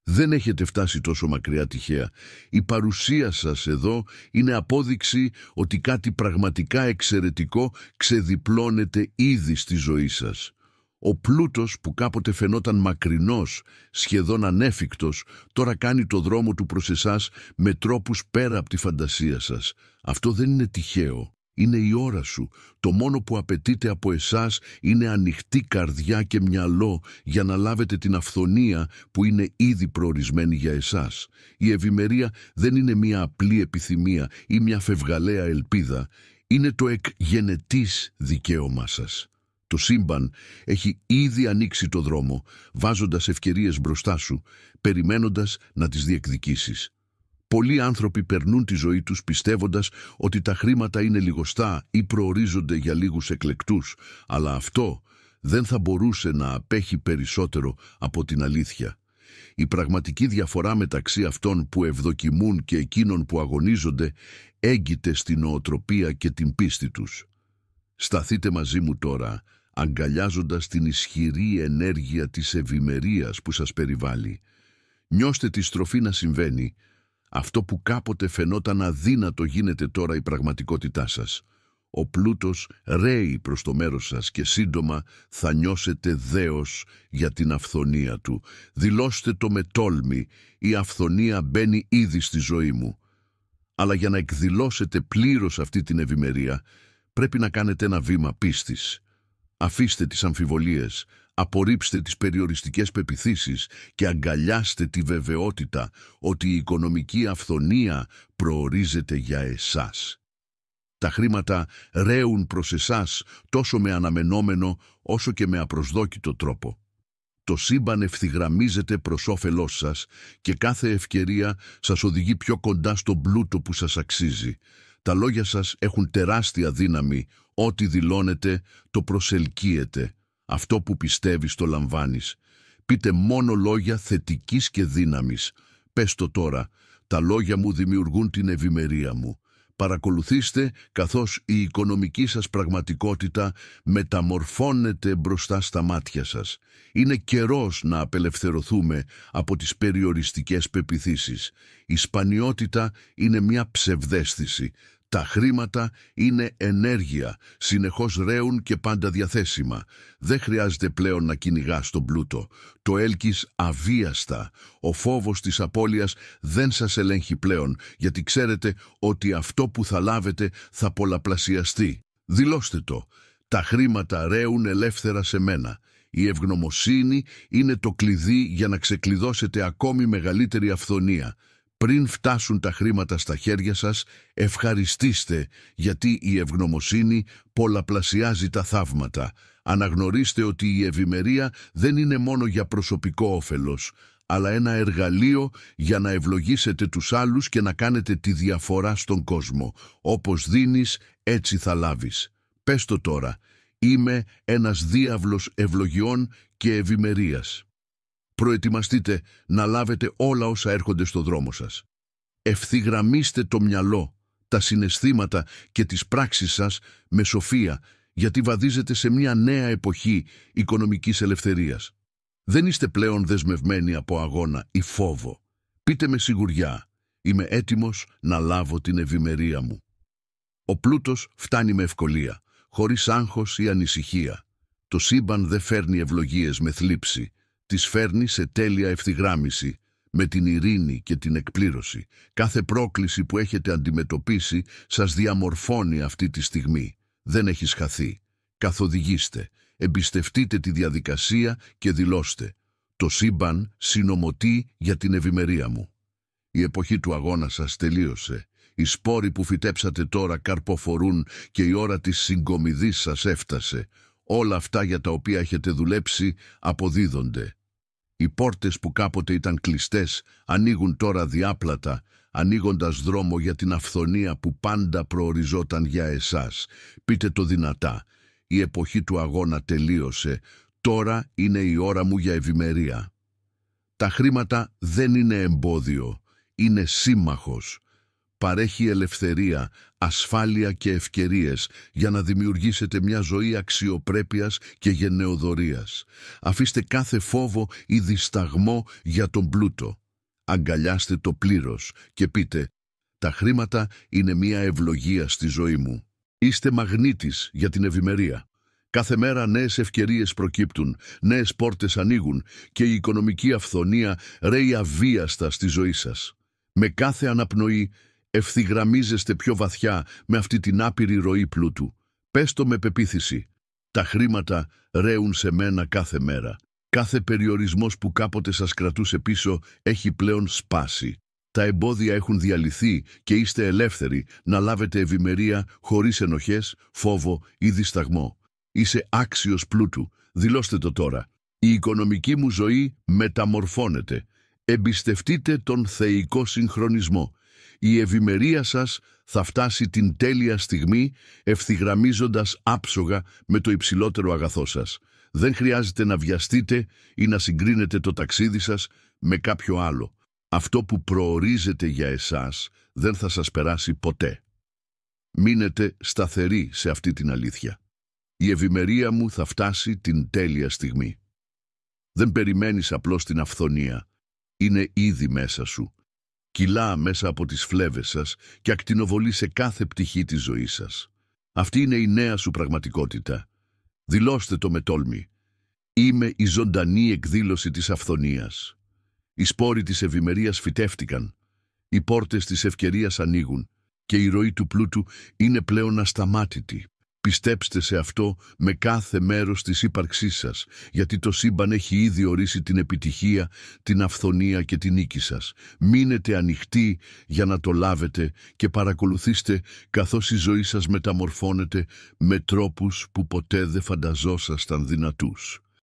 Δεν έχετε φτάσει τόσο μακριά τυχαία. Η παρουσία σας εδώ είναι απόδειξη ότι κάτι πραγματικά εξαιρετικό ξεδιπλώνεται ήδη στη ζωή σας. Ο πλούτος που κάποτε φαινόταν μακρινός, σχεδόν ανέφικτος, τώρα κάνει το δρόμο του προς εσάς με τρόπους πέρα από τη φαντασία σας. Αυτό δεν είναι τυχαίο. Είναι η ώρα σου. Το μόνο που απαιτείται από εσάς είναι ανοιχτή καρδιά και μυαλό για να λάβετε την αυθονία που είναι ήδη προορισμένη για εσάς. Η ευημερία δεν είναι μια απλή επιθυμία ή μια φευγαλαία ελπίδα. Είναι το εκγενετής δικαίωμά σας. Το σύμπαν έχει ήδη ανοίξει το δρόμο, βάζοντας ευκαιρίες μπροστά σου, περιμένοντας να τις διεκδικήσεις. Πολλοί άνθρωποι περνούν τη ζωή τους πιστεύοντας ότι τα χρήματα είναι λιγοστά ή προορίζονται για λίγους εκλεκτούς, αλλά αυτό δεν θα μπορούσε να απέχει περισσότερο από την αλήθεια. Η πραγματική διαφορά μεταξύ αυτών που ευδοκιμούν και εκείνων που αγωνίζονται έγκυται στην νοοτροπία και την πίστη τους. Σταθείτε μαζί μου τώρα, αγκαλιάζοντας την ισχυρή ενέργεια της ευημερίας που σας περιβάλλει. Νιώστε τη στροφή να συμβαίνει. Αυτό που κάποτε φαινόταν αδύνατο γίνεται τώρα η πραγματικότητά σας. Ο πλούτος ρέει προς το μέρος σας και σύντομα θα νιώσετε δέος για την αυθονία του. Δηλώστε το με τόλμη, η αυθονία μπαίνει ήδη στη ζωή μου. Αλλά για να εκδηλώσετε πλήρως αυτή την ευημερία, πρέπει να κάνετε ένα βήμα πίστης. Αφήστε τις αμφιβολίες, απορρίψτε τις περιοριστικές πεποιθήσεις και αγκαλιάστε τη βεβαιότητα ότι η οικονομική αυθονία προορίζεται για εσάς. Τα χρήματα ρέουν προς εσάς τόσο με αναμενόμενο όσο και με απροσδόκητο τρόπο. Το σύμπαν ευθυγραμμίζεται προς όφελός σας και κάθε ευκαιρία σας οδηγεί πιο κοντά στον πλούτο που σας αξίζει. Τα λόγια σας έχουν τεράστια δύναμη. Ό,τι δηλώνετε το προσελκύετε. Αυτό που πιστεύεις το λαμβάνεις. Πείτε μόνο λόγια θετικής και δύναμης. Πες το τώρα. Τα λόγια μου δημιουργούν την ευημερία μου. Παρακολουθήστε καθώς η οικονομική σας πραγματικότητα μεταμορφώνεται μπροστά στα μάτια σας. Είναι καιρός να απελευθερωθούμε από τις περιοριστικές πεποιθήσεις. Η σπανιότητα είναι μια ψευδαίσθηση. Τα χρήματα είναι ενέργεια, συνεχώς ρέουν και πάντα διαθέσιμα. Δεν χρειάζεται πλέον να κυνηγάς τον πλούτο. Το έλκεις αβίαστα. Ο φόβος της απώλειας δεν σας ελέγχει πλέον, γιατί ξέρετε ότι αυτό που θα λάβετε θα πολλαπλασιαστεί. Δηλώστε το. Τα χρήματα ρέουν ελεύθερα σε μένα. Η ευγνωμοσύνη είναι το κλειδί για να ξεκλειδώσετε ακόμη μεγαλύτερη αυθονία. Πριν φτάσουν τα χρήματα στα χέρια σας, ευχαριστήστε, γιατί η ευγνωμοσύνη πολλαπλασιάζει τα θαύματα. Αναγνωρίστε ότι η ευημερία δεν είναι μόνο για προσωπικό όφελος, αλλά ένα εργαλείο για να ευλογήσετε τους άλλους και να κάνετε τη διαφορά στον κόσμο. Όπως δίνεις, έτσι θα λάβεις. Πες το τώρα, είμαι ένας διάβλος ευλογιών και ευημερίας. Προετοιμαστείτε να λάβετε όλα όσα έρχονται στο δρόμο σας. Ευθυγραμμίστε το μυαλό, τα συναισθήματα και τις πράξεις σας με σοφία, γιατί βαδίζετε σε μια νέα εποχή οικονομικής ελευθερίας. Δεν είστε πλέον δεσμευμένοι από αγώνα ή φόβο. Πείτε με σιγουριά, είμαι έτοιμος να λάβω την ευημερία μου. Ο πλούτος φτάνει με ευκολία, χωρίς άγχος ή ανησυχία. Το σύμπαν δεν φέρνει ευλογίες με θλίψη. Τις φέρνει σε τέλεια ευθυγράμμιση με την ειρήνη και την εκπλήρωση. Κάθε πρόκληση που έχετε αντιμετωπίσει σας διαμορφώνει αυτή τη στιγμή. Δεν έχεις χαθεί. Καθοδηγήστε, εμπιστευτείτε τη διαδικασία και δηλώστε. Το σύμπαν συνομωτεί για την ευημερία μου. Η εποχή του αγώνα σας τελείωσε. Οι σπόροι που φυτέψατε τώρα καρποφορούν και η ώρα της συγκομιδής σας έφτασε. Όλα αυτά για τα οποία έχετε δουλέψει αποδίδονται. Οι πόρτες που κάποτε ήταν κλειστές ανοίγουν τώρα διάπλατα, ανοίγοντας δρόμο για την αυθονία που πάντα προοριζόταν για εσάς. Πείτε το δυνατά. Η εποχή του αγώνα τελείωσε. Τώρα είναι η ώρα μου για ευημερία. Τα χρήματα δεν είναι εμπόδιο. Είναι σύμμαχος. παρέχει ελευθερία, ασφάλεια και ευκαιρίες για να δημιουργήσετε μια ζωή αξιοπρέπειας και γενεοδορίας. Αφήστε κάθε φόβο ή δισταγμό για τον πλούτο. Αγκαλιάστε το πλήρως και πείτε «Τα χρήματα είναι μια ευλογία στη ζωή μου». Είστε μαγνήτης για την ευημερία. Κάθε μέρα νέες ευκαιρίες προκύπτουν, νέες πόρτες ανοίγουν και η οικονομική αυθονία ρέει αβίαστα στη ζωή σας. Με κάθε αναπνοή ευθυγραμμίζεστε πιο βαθιά με αυτή την άπειρη ροή πλούτου. Πες το με πεποίθηση. Τα χρήματα ρέουν σε μένα κάθε μέρα. Κάθε περιορισμός που κάποτε σας κρατούσε πίσω έχει πλέον σπάσει. Τα εμπόδια έχουν διαλυθεί και είστε ελεύθεροι να λάβετε ευημερία χωρίς ενοχές, φόβο ή δισταγμό. Είσαι άξιος πλούτου. Δηλώστε το τώρα. Η οικονομική μου ζωή μεταμορφώνεται. Εμπιστευτείτε τον θεϊκό συγχρονισμό. Η ευημερία σας θα φτάσει την τέλεια στιγμή ευθυγραμμίζοντας άψογα με το υψηλότερο αγαθό σας. Δεν χρειάζεται να βιαστείτε ή να συγκρίνετε το ταξίδι σας με κάποιο άλλο. Αυτό που προορίζεται για εσάς δεν θα σας περάσει ποτέ. Μείνετε σταθεροί σε αυτή την αλήθεια. Η ευημερία μου θα φτάσει την τέλεια στιγμή. Δεν περιμένεις απλώς την αυθονία. Είναι ήδη μέσα σου. Κυλά μέσα από τις φλέβες σας και ακτινοβολεί σε κάθε πτυχή της ζωής σας. Αυτή είναι η νέα σου πραγματικότητα. Δηλώστε το με τόλμη. Είμαι η ζωντανή εκδήλωση της αυθονίας. Οι σπόροι της ευημερίας φυτεύτηκαν. Οι πόρτες της ευκαιρίας ανοίγουν και η ροή του πλούτου είναι πλέον ασταμάτητη. Πιστέψτε σε αυτό με κάθε μέρος της ύπαρξής σας, γιατί το σύμπαν έχει ήδη ορίσει την επιτυχία, την αυθονία και την νίκη σας. Μείνετε ανοιχτοί για να το λάβετε και παρακολουθήστε καθώς η ζωή σας μεταμορφώνεται με τρόπους που ποτέ δεν φανταζόσασταν δυνατούς.